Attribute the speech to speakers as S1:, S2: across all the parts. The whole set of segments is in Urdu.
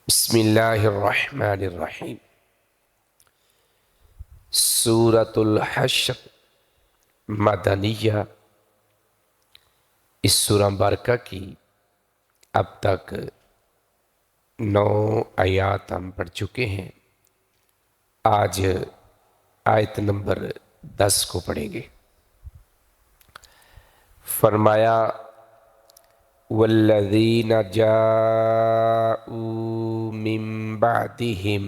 S1: بسم اللہ الرحمن الرحیم۔ سورۃ الحشر مدنیہ۔ اس سورہ مبارکہ کی اب تک 9 آیات ہم پڑھ چکے ہیں۔ آج آیت نمبر 10 کو پڑھیں گے۔ فرمایا والذین جاءوا من بعدہم،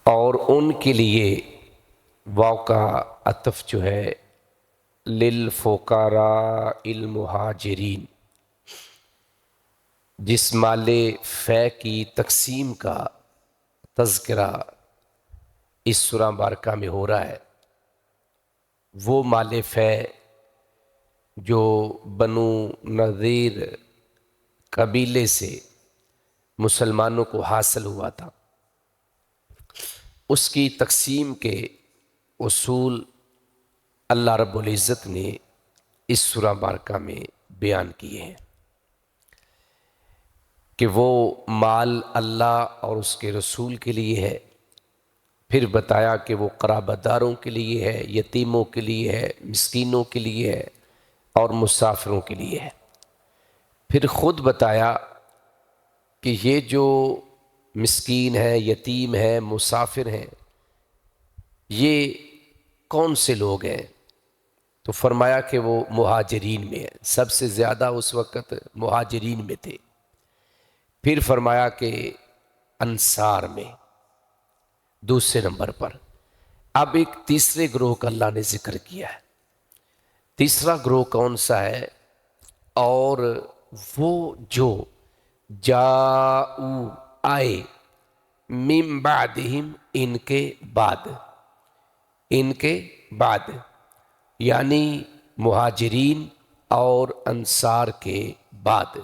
S1: اور ان کے لیے واو کا عطف جو ہے للفقراء المہاجرین، جس مال فے کی تقسیم کا تذکرہ اس سورہ مبارکہ میں ہو رہا ہے۔ وہ مال فے جو بنو نذیر قبیلے سے مسلمانوں کو حاصل ہوا تھا، اس کی تقسیم کے اصول اللہ رب العزت نے اس سورہ مبارکہ میں بیان کیے ہیں کہ وہ مال اللہ اور اس کے رسول کے لیے ہے، پھر بتایا کہ وہ قرابہ داروں کے لیے ہے، یتیموں کے لیے ہے، مسکینوں کے لیے ہے اور مسافروں کے لیے ہے۔ پھر خود بتایا کہ یہ جو مسکین ہے، یتیم ہے، مسافر ہیں، یہ کون سے لوگ ہیں؟ تو فرمایا کہ وہ مہاجرین میں ہیں، سب سے زیادہ اس وقت مہاجرین میں تھے۔ پھر فرمایا کہ انصار میں دوسرے نمبر پر۔ اب ایک تیسرے گروہ کا اللہ نے ذکر کیا ہے۔ تیسرا گروہ کون سا ہے؟ اور وہ جو جاؤ آئے من بعدہم، ان کے بعد، ان کے بعد یعنی مہاجرین اور انصار کے بعد،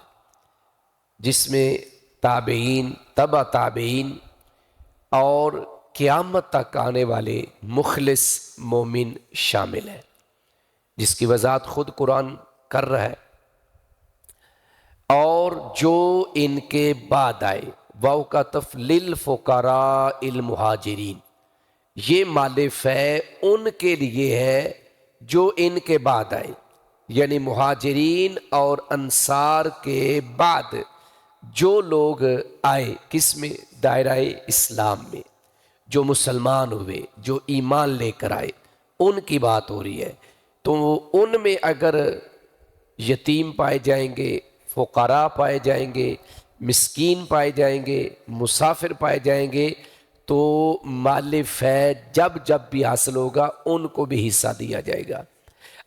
S1: جس میں تابعین، تبع تابعین اور قیامت تک آنے والے مخلص مومن شامل ہیں، جس کی وضاحت خود قرآن کر رہا ہے۔ اور جو ان کے بعد آئے، واو کا عطف للفقراء المہاجرین، یہ مال فے ان کے لیے ہے جو ان کے بعد آئے، یعنی مہاجرین اور انصار کے بعد جو لوگ آئے، کس میں؟ دائرہ اسلام میں، جو مسلمان ہوئے، جو ایمان لے کر آئے، ان کی بات ہو رہی ہے۔ تو ان میں اگر یتیم پائے جائیں گے، فقراء پائے جائیں گے، مسکین پائے جائیں گے، مسافر پائے جائیں گے، تو مال فے جب جب بھی حاصل ہوگا ان کو بھی حصہ دیا جائے گا۔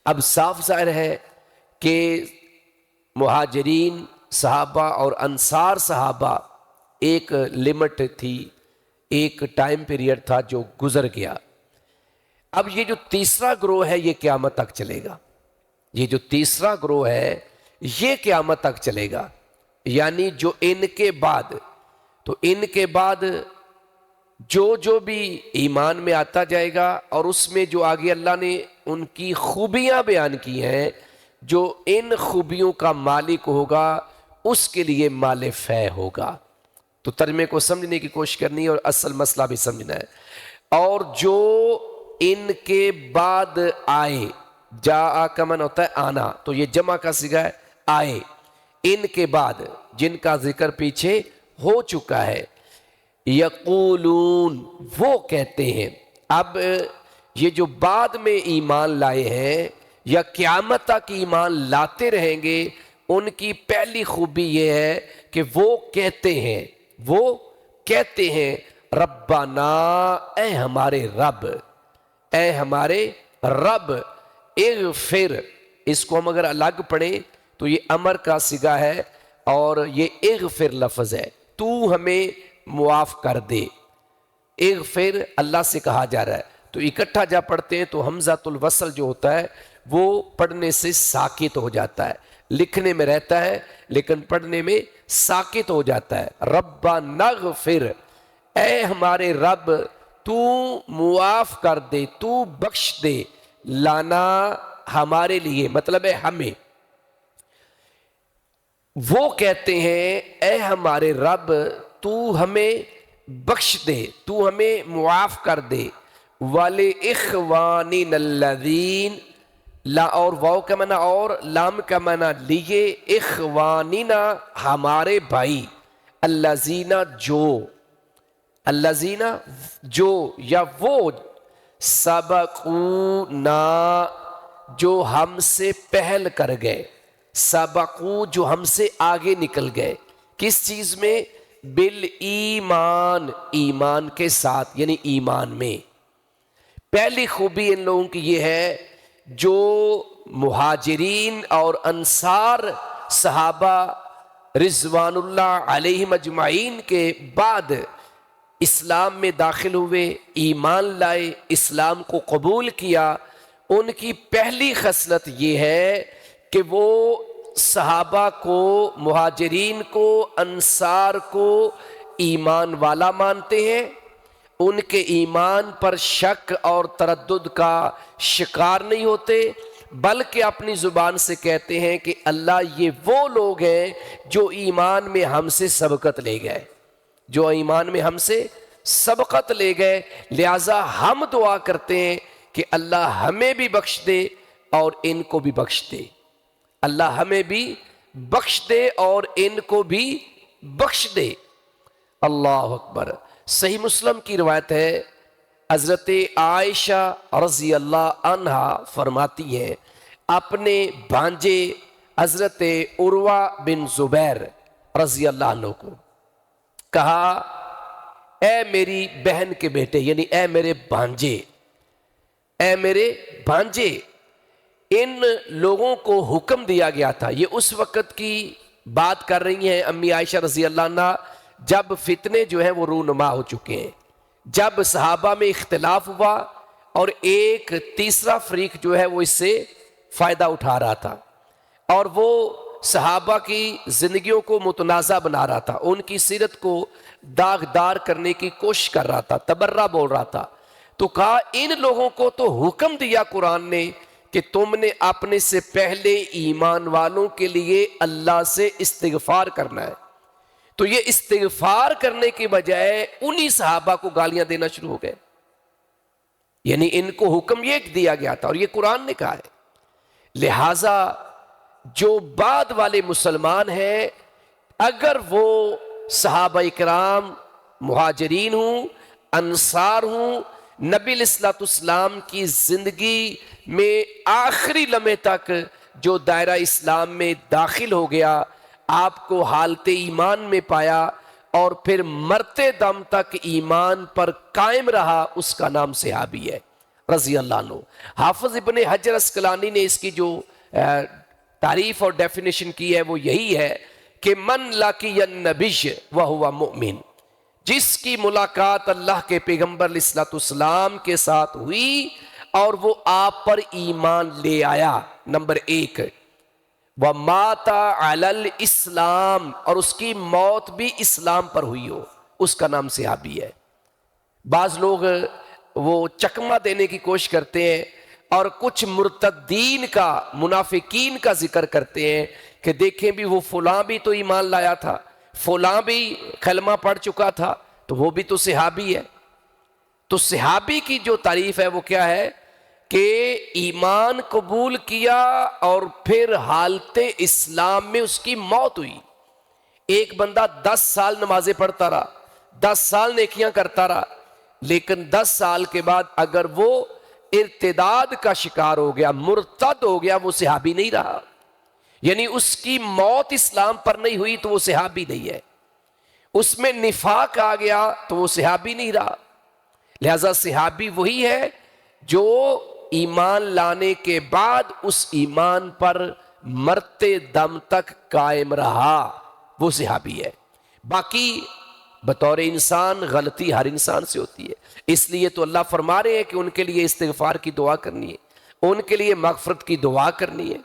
S1: اب صاف ظاہر ہے کہ مہاجرین صحابہ اور انصار صحابہ ایک لمٹ تھی، ایک ٹائم پیریڈ تھا جو گزر گیا۔ اب یہ جو تیسرا گروہ ہے یہ قیامت تک چلے گا۔ یہ جو تیسرا گروہ ہے یہ قیامت تک چلے گا، یعنی جو ان کے بعد، تو ان کے بعد جو بھی ایمان میں آتا جائے گا، اور اس میں جو آگے اللہ نے ان کی خوبیاں بیان کی ہیں، جو ان خوبیوں کا مالک ہوگا اس کے لیے مال فے ہوگا۔ تو ترجمے کو سمجھنے کی کوشش کرنی ہے اور اصل مسئلہ بھی سمجھنا ہے۔ اور جو ان کے بعد آئے، جاء کا معنی ہوتا ہے آنا، تو یہ جمع کا صیغہ ہے آئے، ان کے بعد جن کا ذکر پیچھے ہو چکا ہے، یقولون، وہ کہتے ہیں۔ اب یہ جو بعد میں ایمان لائے ہیں یا قیامت تک ایمان لاتے رہیں گے، ان کی پہلی خوبی یہ ہے کہ وہ کہتے ہیں، وہ کہتے ہیں ربنا، اے ہمارے رب، اے ہمارے رب، اغفر، اس کو ہم اگر الگ پڑھیں تو یہ امر کا صیغہ ہے اور یہ اغفر لفظ ہے، تو ہمیں معاف کر دے۔ اغفر اللہ سے کہا جا رہا ہے، تو اکٹھا جا پڑھتے ہیں تو حمزۃ الوصل جو ہوتا ہے وہ پڑھنے سے ساکت ہو جاتا ہے، لکھنے میں رہتا ہے لیکن پڑھنے میں ساکت ہو جاتا ہے۔ ربنا اغفر، اے ہمارے رب تو معاف کر دے، تو بخش دے، لانا ہمارے لیے، مطلب ہے ہمیں، وہ کہتے ہیں اے ہمارے رب تو ہمیں بخش دے، تو ہمیں معاف کر دے، وَلِإِخْوَانِنَا الَّذِينَ، لا اور واو کا معنی اور لام کا معنی لیے، اخواننا ہمارے بھائی، الذین جو، الذین جو یا وہ، سبقونا جو ہم سے پہل کر گئے، سبقو جو ہم سے آگے نکل گئے، کس چیز میں؟ بالایمان، ایمان کے ساتھ، یعنی ایمان میں۔ پہلی خوبی ان لوگوں کی یہ ہے جو مہاجرین اور انصار صحابہ رضوان اللہ علیہم اجمعین کے بعد اسلام میں داخل ہوئے، ایمان لائے، اسلام کو قبول کیا، ان کی پہلی خصلت یہ ہے کہ وہ صحابہ کو، مہاجرین کو، انصار کو ایمان والا مانتے ہیں، ان کے ایمان پر شک اور تردد کا شکار نہیں ہوتے، بلکہ اپنی زبان سے کہتے ہیں کہ اللہ یہ وہ لوگ ہیں جو ایمان میں ہم سے سبقت لے گئے، جو ایمان میں ہم سے سبقت لے گئے، لہٰذا ہم دعا کرتے ہیں کہ اللہ ہمیں بھی بخش دے اور ان کو بھی بخش دے، اللہ ہمیں بھی بخش دے اور ان کو بھی بخش دے۔ اللہ اکبر۔ صحیح مسلم کی روایت ہے، حضرت عائشہ رضی اللہ عنہا فرماتی ہیں اپنے بھانجے حضرت عروہ بن زبیر رضی اللہ عنہ کو کہا، اے میری بہن کے بیٹے، یعنی اے میرے بھانجے، اے میرے بھانجے، ان لوگوں کو حکم دیا گیا تھا، یہ اس وقت کی بات کر رہی ہیں امی عائشہ رضی اللہ عنہ جب فتنے جو ہیں وہ رونما ہو چکے ہیں، جب صحابہ میں اختلاف ہوا اور ایک تیسرا فریق جو ہے وہ اس سے فائدہ اٹھا رہا تھا اور وہ صحابہ کی زندگیوں کو متنازع بنا رہا تھا، ان کی سیرت کو داغدار کرنے کی کوشش کر رہا تھا، تبرہ بول رہا تھا، تو کہا ان لوگوں کو تو حکم دیا قرآن نے کہ تم نے اپنے سے پہلے ایمان والوں کے لیے اللہ سے استغفار کرنا ہے، تو یہ استغفار کرنے کے بجائے انہی صحابہ کو گالیاں دینا شروع ہو گئے، یعنی ان کو حکم یہ دیا گیا تھا اور یہ قرآن نے کہا ہے۔ لہٰذا جو بعد والے مسلمان ہیں، اگر وہ صحابہ اکرام مہاجرین ہوں، انصار ہوں، نبی علیہ الصلوۃ والسلام کی زندگی میں آخری لمحے تک جو دائرہ اسلام میں داخل ہو گیا، آپ کو حالت ایمان میں پایا اور پھر مرتے دم تک ایمان پر قائم رہا، اس کا نام صحابی ہے رضی اللہ عنہ۔ حافظ ابن حجر اسقلانی نے اس کی جو تعریف اور ڈیفینیشن کی ہے وہ یہی ہے کہ من لقی النبی وہو مؤمن، جس کی ملاقات اللہ کے پیغمبر علیہ الصلوۃ والسلام کے ساتھ ہوئی اور وہ آپ پر ایمان لے آیا، نمبر ایک، وَمَاتَ عَلَى الْإِسْلام، اور اس کی موت بھی اسلام پر ہوئی ہو، اس کا نام صحابی ہے۔ بعض لوگ وہ چکمہ دینے کی کوشش کرتے ہیں اور کچھ مرتدین کا، منافقین کا ذکر کرتے ہیں کہ دیکھیں بھی وہ فلاں بھی تو ایمان لایا تھا، فلاں بھی کلمہ پڑھ چکا تھا، تو وہ بھی تو صحابی ہے۔ تو صحابی کی جو تعریف ہے وہ کیا ہے کہ ایمان قبول کیا اور پھر حالت اسلام میں اس کی موت ہوئی۔ ایک بندہ 10 سال نمازیں پڑھتا رہا، 10 سال نیکیاں کرتا رہا، لیکن 10 سال کے بعد اگر وہ ارتداد کا شکار ہو گیا، مرتد ہو گیا، وہ صحابی نہیں رہا، یعنی اس کی موت اسلام پر نہیں ہوئی تو وہ صحابی نہیں ہے، اس میں نفاق آ گیا تو وہ صحابی نہیں رہا۔ لہذا صحابی وہی ہے جو ایمان لانے کے بعد اس ایمان پر مرتے دم تک قائم رہا، وہ صحابی ہے۔ باقی بطور انسان غلطی ہر انسان سے ہوتی ہے، اس لیے تو اللہ فرما رہے ہیں کہ ان کے لیے استغفار کی دعا کرنی ہے، ان کے لیے مغفرت کی دعا کرنی ہے،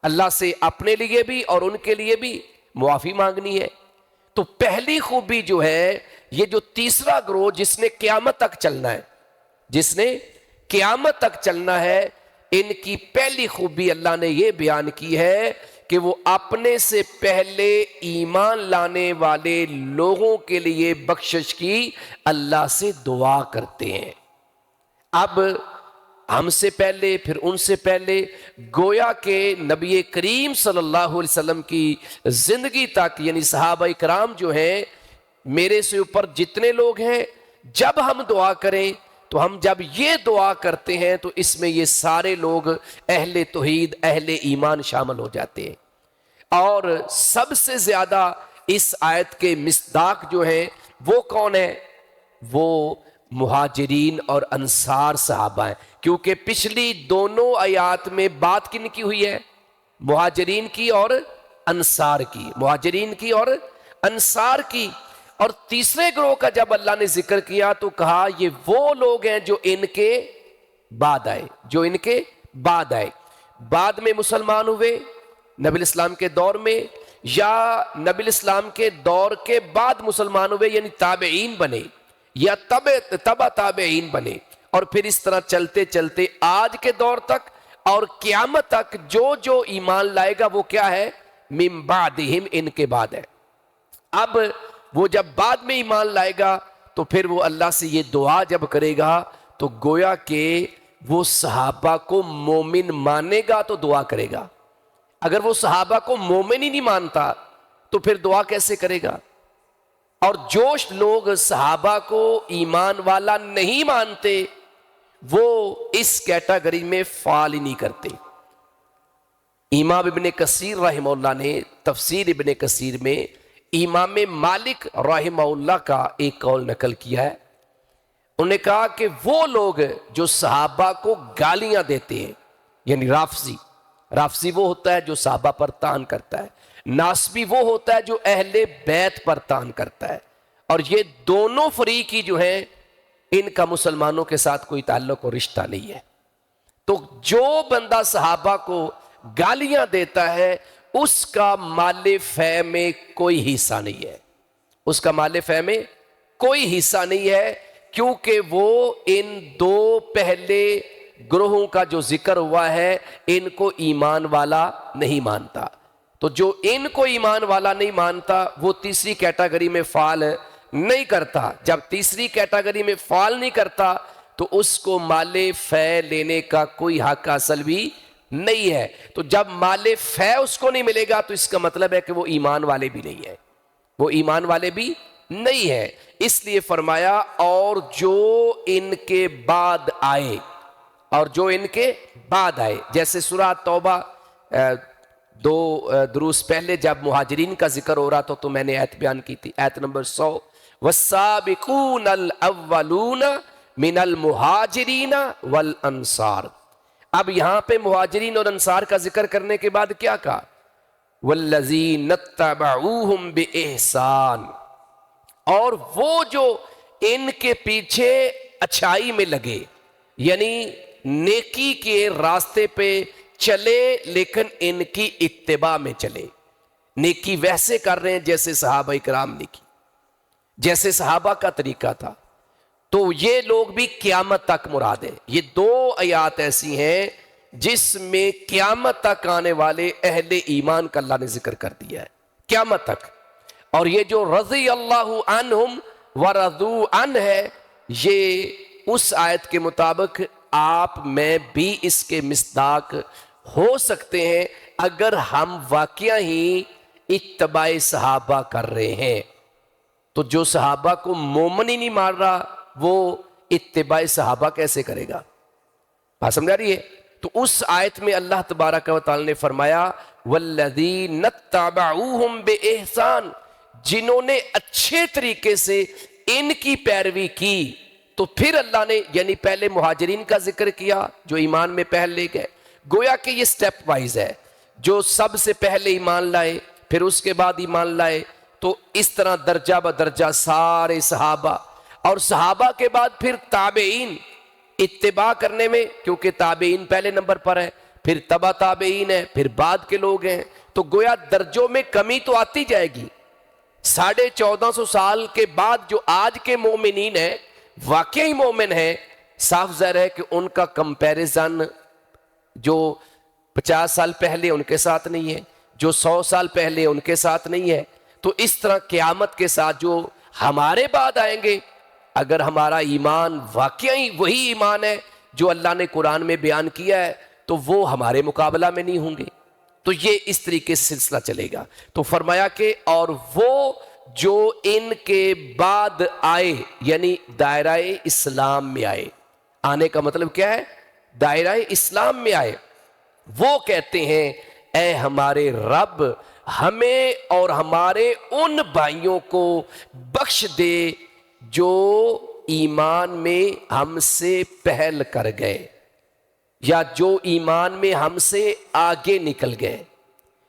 S1: اللہ سے اپنے لیے بھی اور ان کے لیے بھی معافی مانگنی ہے۔ تو پہلی خوبی جو ہے، یہ جو تیسرا گروہ جس نے قیامت تک چلنا ہے، جس نے قیامت تک چلنا ہے، ان کی پہلی خوبی اللہ نے یہ بیان کی ہے کہ وہ اپنے سے پہلے ایمان لانے والے لوگوں کے لیے بخشش کی اللہ سے دعا کرتے ہیں۔ اب ہم سے پہلے پھر ان سے پہلے گویا کہ نبی کریم صلی اللہ علیہ وسلم کی زندگی تک، یعنی صحابہ کرام جو ہیں، میرے سے اوپر جتنے لوگ ہیں، جب ہم دعا کریں تو ہم جب یہ دعا کرتے ہیں تو اس میں یہ سارے لوگ اہل توحید، اہل ایمان شامل ہو جاتے ہیں۔ اور سب سے زیادہ اس آیت کے مصداق جو ہیں وہ کون ہیں؟ وہ مہاجرین اور انصار صحابہ ہیں، کیونکہ پچھلی دونوں آیات میں بات کن کی ہوئی ہے؟ مہاجرین کی اور انصار کی، مہاجرین کی اور انصار کی۔ اور تیسرے گروہ کا جب اللہ نے ذکر کیا تو کہا یہ وہ لوگ ہیں جو ان کے بعد آئے، جو ان کے بعد آئے، بعد میں مسلمان ہوئے نبی الاسلام کے دور میں، یا نبی الاسلام کے دور کے بعد مسلمان ہوئے، یعنی تابعین بنے یا تبع تابعین بنے، اور پھر اس طرح چلتے چلتے آج کے دور تک اور قیامت تک جو ایمان لائے گا وہ کیا ہے؟ من بعدہم، ان کے بعد ہے۔ اب وہ جب بعد میں ایمان لائے گا تو پھر وہ اللہ سے یہ دعا جب کرے گا تو گویا کہ وہ صحابہ کو مومن مانے گا تو دعا کرے گا۔ اگر وہ صحابہ کو مومن ہی نہیں مانتا تو پھر دعا کیسے کرے گا؟ اور جو لوگ صحابہ کو ایمان والا نہیں مانتے وہ اس کیٹیگری میں فال ہی نہیں کرتے۔ امام ابن کثیر رحمہ اللہ نے تفسیر ابن کثیر میں امام مالک رحمہ اللہ کا ایک قول نقل کیا ہے۔ انہوں نے کہا کہ وہ لوگ جو صحابہ کو گالیاں دیتے ہیں، یعنی رافضی وہ ہوتا ہے جو صحابہ پر طعن کرتا ہے، ناسبی وہ ہوتا ہے جو اہل بیت پر طعن کرتا ہے، اور یہ دونوں فریق ہی جو ہیں ان کا مسلمانوں کے ساتھ کوئی تعلق اور رشتہ نہیں ہے۔ تو جو بندہ صحابہ کو گالیاں دیتا ہے اس کا مال فے میں کوئی حصہ نہیں ہے، اس کا مال فے میں کوئی حصہ نہیں ہے، کیونکہ وہ ان دو پہلے گروہوں کا جو ذکر ہوا ہے ان کو ایمان والا نہیں مانتا۔ تو جو ان کو ایمان والا نہیں مانتا وہ تیسری کیٹیگری میں فال نہیں کرتا۔ جب تیسری کیٹیگری میں فال نہیں کرتا تو اس کو مال فے لینے کا کوئی حق حاصل بھی نہیں ہے۔ تو جب مال فے اس کو نہیں ملے گا تو اس کا مطلب ہے کہ وہ ایمان والے بھی نہیں ہے، وہ ایمان والے بھی نہیں ہے۔ اس لیے فرمایا اور جو ان کے بعد آئے، اور جو ان کے بعد آئے، جیسے سورہ توبہ دو دروس پہلے جب مہاجرین کا ذکر ہو رہا تھا تو میں نے آیت بیان کی تھی، آیت نمبر 100، والسابقون الاولون من المہاجرین والانصار۔ اب یہاں پہ مہاجرین اور انصار کا ذکر کرنے کے بعد کیا کہا؟ والذین اتبعوہم بإحسان، اور وہ جو ان کے پیچھے اچھائی میں لگے، یعنی نیکی کے راستے پہ چلے لیکن ان کی اتباع میں چلے، نیکی ویسے کر رہے ہیں جیسے صحابہ کرام نے کی، جیسے صحابہ کا طریقہ تھا، تو یہ لوگ بھی قیامت تک مراد ہیں۔ یہ دو آیات ایسی ہیں جس میں قیامت تک آنے والے اہل ایمان کا اللہ نے ذکر کر دیا ہے، قیامت تک۔ اور یہ جو رضی اللہ عنہم ورضوا عنہ ہے، یہ اس آیت کے مطابق آپ میں بھی اس کے مصداق ہو سکتے ہیں اگر ہم واقعہ ہی اتباع صحابہ کر رہے ہیں۔ تو جو صحابہ کو مومن ہی نہیں مان رہا وہ اتباع صحابہ کیسے کرے گا؟ بات سمجھ آ رہی ہے؟ تو اس آیت میں اللہ تبارک و تعالی نے فرمایا والذین اتبعوہم بإحسان، جنہوں نے اچھے طریقے سے ان کی پیروی کی۔ تو پھر اللہ نے یعنی پہلے مہاجرین کا ذکر کیا جو ایمان میں پہل لے گئے، گویا کہ یہ سٹیپ وائز ہے، جو سب سے پہلے ایمان لائے پھر اس کے بعد ایمان لائے، تو اس طرح درجہ بدرجہ سارے صحابہ، اور صحابہ کے بعد پھر تابعین اتباع کرنے میں، کیونکہ تابعین پہلے نمبر پر ہے، پھر تبع تابعین ہے، پھر بعد کے لوگ ہیں، تو گویا درجوں میں کمی تو آتی جائے گی۔ 1450 سال کے بعد جو آج کے مومنین ہیں، واقعی مومن ہیں، صاف ظاہر ہے کہ ان کا کمپیریزن جو 50 سال پہلے ان کے ساتھ نہیں ہے، جو 100 سال پہلے ان کے ساتھ نہیں ہے، تو اس طرح قیامت کے ساتھ جو ہمارے بعد آئیں گے، اگر ہمارا ایمان واقعی وہی ایمان ہے جو اللہ نے قرآن میں بیان کیا ہے، تو وہ ہمارے مقابلہ میں نہیں ہوں گے۔ تو یہ اس طریقے سے سلسلہ چلے گا۔ تو فرمایا کہ اور وہ جو ان کے بعد آئے، یعنی دائرہ اسلام میں آئے، آنے کا مطلب کیا ہے؟ دائرہ اسلام میں آئے، وہ کہتے ہیں اے ہمارے رب ہمیں اور ہمارے ان بھائیوں کو بخش دے جو ایمان میں ہم سے پہل کر گئے، یا جو ایمان میں ہم سے آگے نکل گئے،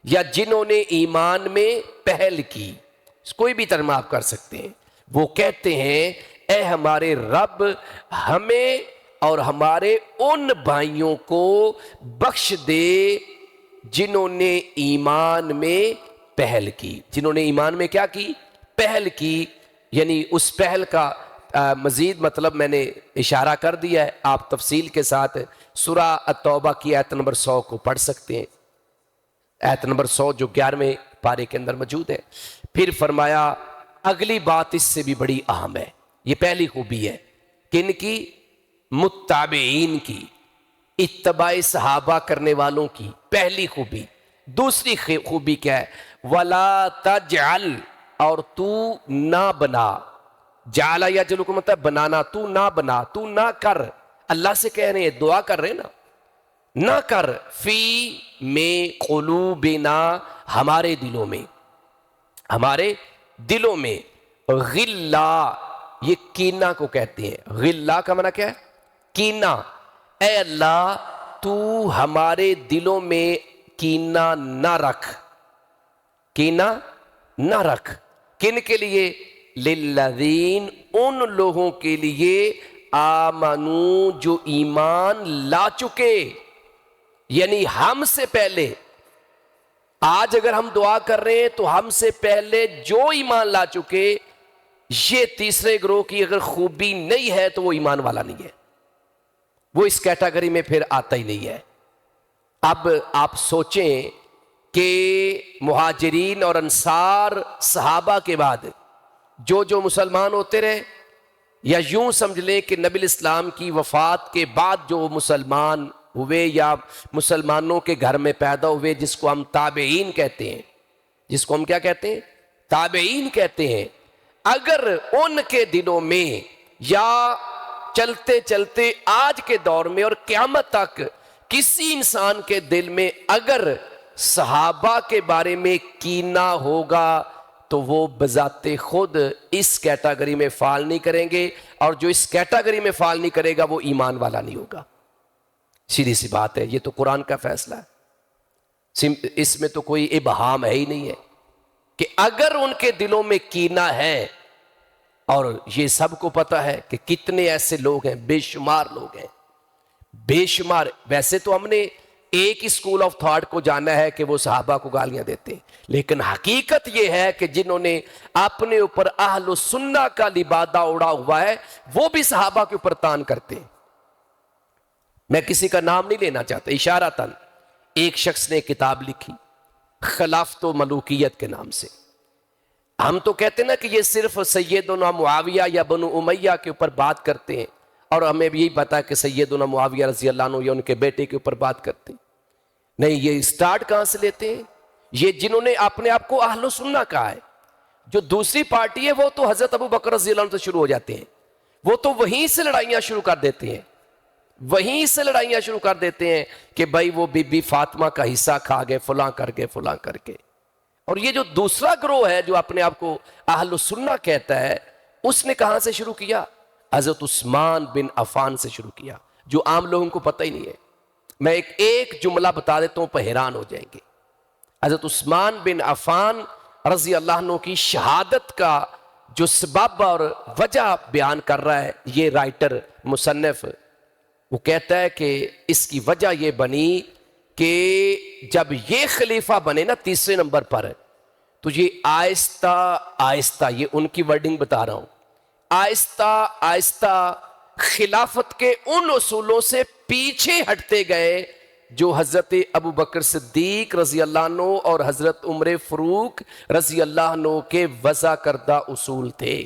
S1: یا جنہوں نے ایمان میں پہل کی، کوئی بھی ترجمہ آپ کر سکتے ہیں۔ وہ کہتے ہیں اے ہمارے رب ہمیں اور ہمارے ان بھائیوں کو بخش دے جنہوں نے ایمان میں پہل کی۔ جنہوں نے ایمان میں کیا کی؟ پہل کی، یعنی اس پہل کا مزید مطلب میں نے اشارہ کر دیا ہے، آپ تفصیل کے ساتھ سورہ التوبہ کی آیت نمبر 100 کو پڑھ سکتے ہیں، آیت نمبر 100 جو 11ویں پارے کے اندر موجود ہے۔ پھر فرمایا اگلی بات اس سے بھی بڑی اہم ہے، یہ پہلی خوبی ہے کن کی؟ متابعین کی، اتباع صحابہ کرنے والوں کی پہلی خوبی۔ دوسری خوبی کیا ہے؟ وَلَا تَجْعَلْ، اور تو نہ بنا، جعل یا جلو کو مطلب بنانا، تو نہ بنا، تو نہ کر، اللہ سے کہہ رہے ہیں، دعا کر رہے ہیں نا، نہ کر فی میں قلوبنا، ہمارے دلوں میں، ہمارے دلوں میں، غلہ، یہ کینہ کو کہتے ہیں۔ غلہ کا معنی کیا ہے؟ کینہ۔ اے اللہ تو ہمارے دلوں میں کینہ نہ رکھ، کینہ نہ رکھ۔ کن کے لیے؟ للذین، ان لوگوں کے لیے، آمنو، جو ایمان لا چکے، یعنی ہم سے پہلے۔ آج اگر ہم دعا کر رہے ہیں تو ہم سے پہلے جو ایمان لا چکے، یہ تیسرے گروہ کی اگر خوبی نہیں ہے تو وہ ایمان والا نہیں ہے، وہ اس کیٹیگری میں پھر آتا ہی نہیں ہے۔ اب آپ سوچیں کہ مہاجرین اور انصار صحابہ کے بعد جو مسلمان ہوتے رہے، یا یوں سمجھ لیں کہ نبی الاسلام کی وفات کے بعد جو مسلمان ہوئے یا مسلمانوں کے گھر میں پیدا ہوئے، جس کو ہم تابعین کہتے ہیں، جس کو ہم کیا کہتے ہیں؟ تابعین کہتے ہیں۔ اگر ان کے دلوں میں یا چلتے چلتے آج کے دور میں اور قیامت تک کسی انسان کے دل میں اگر صحابہ کے بارے میں کینہ ہوگا تو وہ بذات خود اس کیٹیگری میں فال نہیں کریں گے، اور جو اس کیٹیگری میں فال نہیں کرے گا وہ ایمان والا نہیں ہوگا۔ سیدھی سی بات ہے، یہ تو قرآن کا فیصلہ ہے، اس میں تو کوئی ابہام ہے ہی نہیں ہے کہ اگر ان کے دلوں میں کینہ ہے، اور یہ سب کو پتہ ہے کہ کتنے ایسے لوگ ہیں، بے شمار لوگ ہیں، بے شمار۔ ویسے تو ہم نے ایک ہی اسکول آف تھاٹ کو جانا ہے کہ وہ صحابہ کو گالیاں دیتے ہیں، لیکن حقیقت یہ ہے کہ جنہوں نے اپنے اوپر اہل سنہ کا لبادہ اڑا ہوا ہے وہ بھی صحابہ کے اوپر تان کرتے ہیں۔ میں کسی کا نام نہیں لینا چاہتا، اشارتاً ایک شخص نے کتاب لکھی خلافت و ملوکیت کے نام سے۔ ہم تو کہتے ہیں نا کہ یہ صرف سیدنا معاویہ یا بنو امیہ کے اوپر بات کرتے ہیں، اور ہمیں بھی یہی پتا ہے کہ سیدنا معاویہ رضی اللہ عنہ یا ان کے بیٹے کے اوپر بات کرتے ہیں۔ نہیں، یہ سٹارٹ کہاں سے لیتے ہیں؟ یہ جنہوں نے اپنے آپ کو اہل سنہ کہا ہے۔ جو دوسری پارٹی ہے وہ تو حضرت ابو بکر رضی اللہ عنہ سے شروع ہو جاتے ہیں، وہ تو وہیں سے لڑائیاں شروع کر دیتے ہیں، وہیں سے لڑائیاں شروع کر دیتے ہیں کہ بھائی وہ بی بی فاطمہ کا حصہ کھا گئے، فلاں کر گئے، فلاں کر کے۔ اور یہ جو دوسرا گروہ ہے جو اپنے آپ کو اہل سنہ کہتا ہے، اس نے کہاں سے شروع کیا؟ حضرت عثمان بن عفان سے شروع کیا، جو عام لوگوں کو پتہ ہی نہیں ہے۔ میں ایک جملہ بتا دیتا ہوں، پہ حیران ہو جائیں گے۔ حضرت عثمان بن عفان رضی اللہ عنہ کی شہادت کا جو سبب اور وجہ بیان کر رہا ہے یہ رائٹر، مصنف، وہ کہتا ہے کہ اس کی وجہ یہ بنی کہ جب یہ خلیفہ بنے نا تیسرے نمبر پر، تو یہ آہستہ آہستہ، یہ ان کی ورڈنگ بتا رہا ہوں، آہستہ آہستہ خلافت کے ان اصولوں سے پیچھے ہٹتے گئے جو حضرت ابو بکر صدیق رضی اللہ عنہ اور حضرت عمر فاروق رضی اللہ عنہ کے وضع کردہ اصول تھے.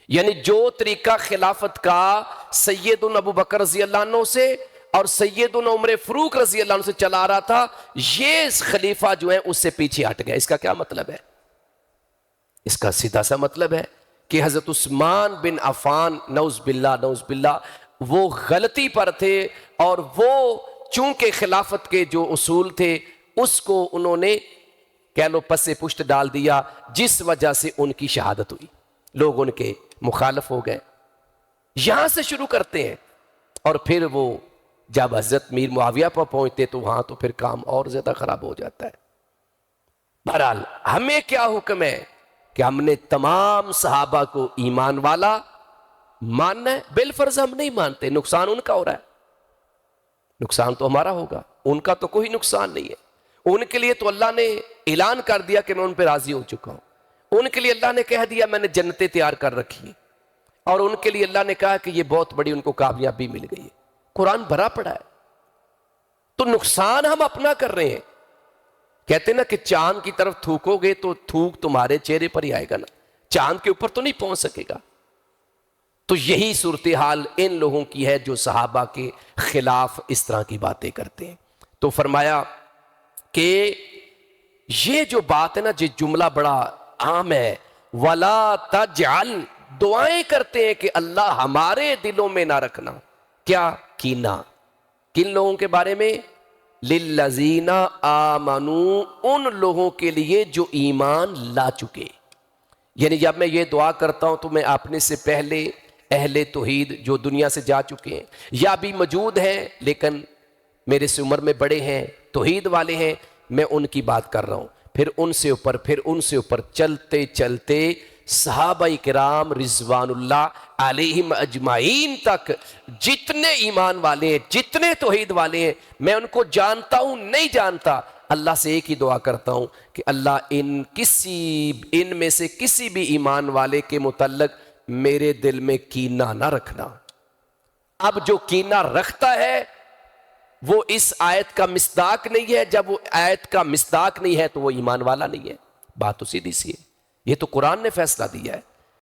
S1: یعنی جو طریقہ خلافت کا سیدنا ابو بکر رضی اللہ عنہ سے اور سیدنا عمر فاروق رضی اللہ عنہ سے چلا آ رہا تھا، یہ خلیفہ جو ہے اس سے پیچھے ہٹ گیا. اس کا کیا مطلب ہے؟ اس کا سیدھا سا مطلب ہے کہ حضرت عثمان بن عفان نعوذ باللہ وہ غلطی پر تھے، اور وہ چونکہ خلافت کے جو اصول تھے اس کو انہوں نے کہہ لو پس پشت ڈال دیا، جس وجہ سے ان کی شہادت ہوئی، لوگ ان کے مخالف ہو گئے. یہاں سے شروع کرتے ہیں، اور پھر وہ جب حضرت میر معاویہ پر پہنچتے تو وہاں تو پھر کام اور زیادہ خراب ہو جاتا ہے. بہرحال ہمیں کیا حکم ہے کہ ہم نے تمام صحابہ کو ایمان والا ماننا ہے. بالفرض ہم نہیں مانتے، نقصان ان کا ہو رہا ہے، نقصان تو ہمارا ہوگا، ان کا تو کوئی نقصان نہیں ہے. ان کے لیے تو اللہ نے اعلان کر دیا کہ میں ان پہ راضی ہو چکا ہوں. ان کے لیے اللہ نے کہہ دیا میں نے جنتیں تیار کر رکھی، اور ان کے لیے اللہ نے کہا کہ یہ بہت بڑی ان کو کامیابی مل گئی ہے. قرآن بھرا پڑا ہے. تو نقصان ہم اپنا کر رہے ہیں. کہتے ہیں نا کہ چاند کی طرف تھوکو گے تو تھوک تمہارے چہرے پر ہی آئے گا نا، چاند کے اوپر تو نہیں پہنچ سکے گا. تو یہی صورتحال ان لوگوں کی ہے جو صحابہ کے خلاف اس طرح کی باتیں کرتے ہیں. تو فرمایا کہ یہ جو بات ہے نا، یہ جملہ بڑا عام ہے، وَلَا تَجْعَلْ، دعائیں کرتے ہیں کہ اللہ ہمارے دلوں میں نہ رکھنا کیا؟ کینہ. کن لوگوں کے بارے میں؟ لِلَّذِينَ آمَنُوا، ان لوگوں کے لیے جو ایمان لا چکے. یعنی جب میں یہ دعا کرتا ہوں تو میں اپنے سے پہلے اہل توحید جو دنیا سے جا چکے ہیں یا بھی موجود ہیں لیکن میرے سے عمر میں بڑے ہیں، توحید والے ہیں، میں ان کی بات کر رہا ہوں. پھر ان سے اوپر، پھر ان سے اوپر چلتے چلتے صحابہ کرام رضوان اللہ علیہم اجمعین تک جتنے ایمان والے ہیں، جتنے توحید والے ہیں، میں ان کو جانتا ہوں نہیں جانتا، اللہ سے ایک ہی دعا کرتا ہوں کہ اللہ ان میں سے کسی بھی ایمان والے کے متعلق میرے دل میں کینہ نہ رکھنا. اب جو کینہ رکھتا ہے وہ اس آیت کا مصداق نہیں ہے. جب وہ آیت کا مصداق نہیں ہے تو وہ ایمان والا نہیں ہے. بات تو سیدھی سی ہے، یہ تو قرآن نے فیصلہ دیا ہے.